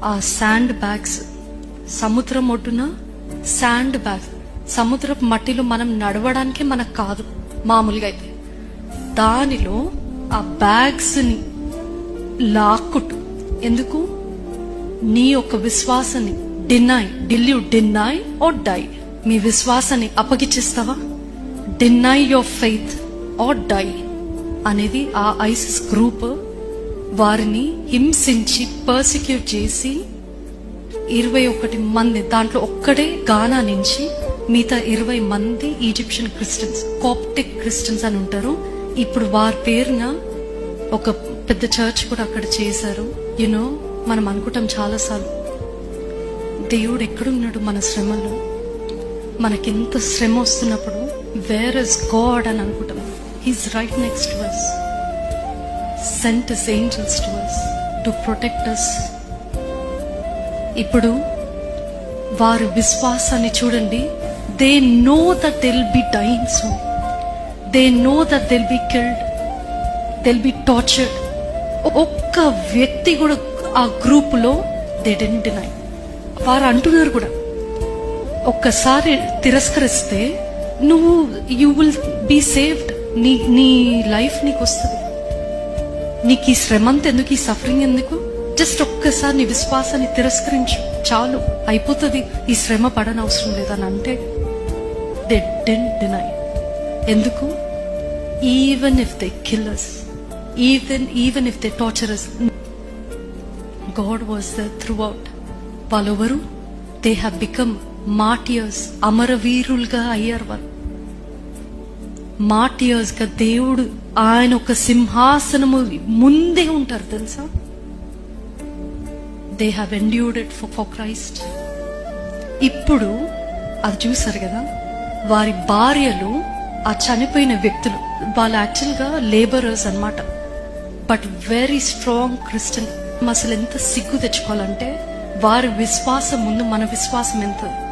ఆ sand bags, సముద్రం ఒడ్డున శాండ్ బ్యాగ్స్, సముద్రపు మట్టిలో మనం నడవడానికే మనకు కాదు మామూలుగా అయితే, దానిలో ఆ బ్యాగ్స్ ని లాక్కుంటూ, ఎందుకు? నీ యొక్క విశ్వాసాన్ని did you deny or die? మీ విశ్వాసాన్ని అప్పగిచ్చిస్తావా? Deny your faith or die అనేది ఆ ఐసిస్ గ్రూప్ వారిని హింసించి పర్సిక్యూట్ చేసి 21 మంది, దాంట్లో ఒక్కడే గానా నుంచి, మిగతా 20 మంది ఈజిప్షియన్ క్రిస్టియన్స్, కాప్టిక్ క్రిస్టియన్స్ అని ఉంటారు. ఇప్పుడు వారి పేరున ఒక పెద్ద చర్చ్ కూడా అక్కడ చేశారు. యూనో, మనం అనుకుంటాం చాలాసార్లు, దేవుడు ఎక్కడున్నాడు మన శ్రమలో? మనకింత శ్రమ వస్తున్నప్పుడు వేర్ ఇస్ గాడ్ అని అనుకుంటాం. He's right next to us, sent his angels to us to protect us. ఇప్పుడు వారి విశ్వాసాన్ని చూడండి. They know that they will be dying soon, they know that they will be killed, they will be tortured. ఒక్క వ్యక్తి కూడా ఆ group లో they didn't deny. వారు అంటున్నారు కూడా, ఒక్కసారి తిరస్కరిస్తే నువ్వు యూ విల్ బి సేవ్డ్, నీ లైఫ్ నీకు వస్తుంది. నీకు ఈ శ్రమ అంత ఎందుకు, ఈ సఫరింగ్ ఎందుకు? జస్ట్ ఒక్కసారి నీ విశ్వాసాన్ని తిరస్కరించు, చాలు, అయిపోతుంది, ఈ శ్రమ పడని అవసరం లేదని అంటే దే డిడ్ంట్ డినై. ఎందుకు? Even if they kill us, even if they torture us, God was there throughout. వాళ్ళెవరు? దే హ్యావ్ బికమ్ మార్టియర్స్, అమరవీరులుగా అయ్యారు వాళ్ళు. మార్టియర్స్ గా దేవుడు ఆయన ఒక సింహాసనము ముందే ఉంటారు తెలుసా. They have endured it for Christ. ఇప్పుడు అది చూసారు కదా, వారి భార్యలు, ఆ చనిపోయిన వ్యక్తులు, వాళ్ళు యాక్చువల్ గా లేబరర్స్ అన్నమాట, బట్ వెరీ స్ట్రాంగ్ క్రిస్టియన్. అసలు ఎంత సిగ్గు తెచ్చుకోవాలంటే, వారి విశ్వాసం ముందు మన విశ్వాసం ఎంత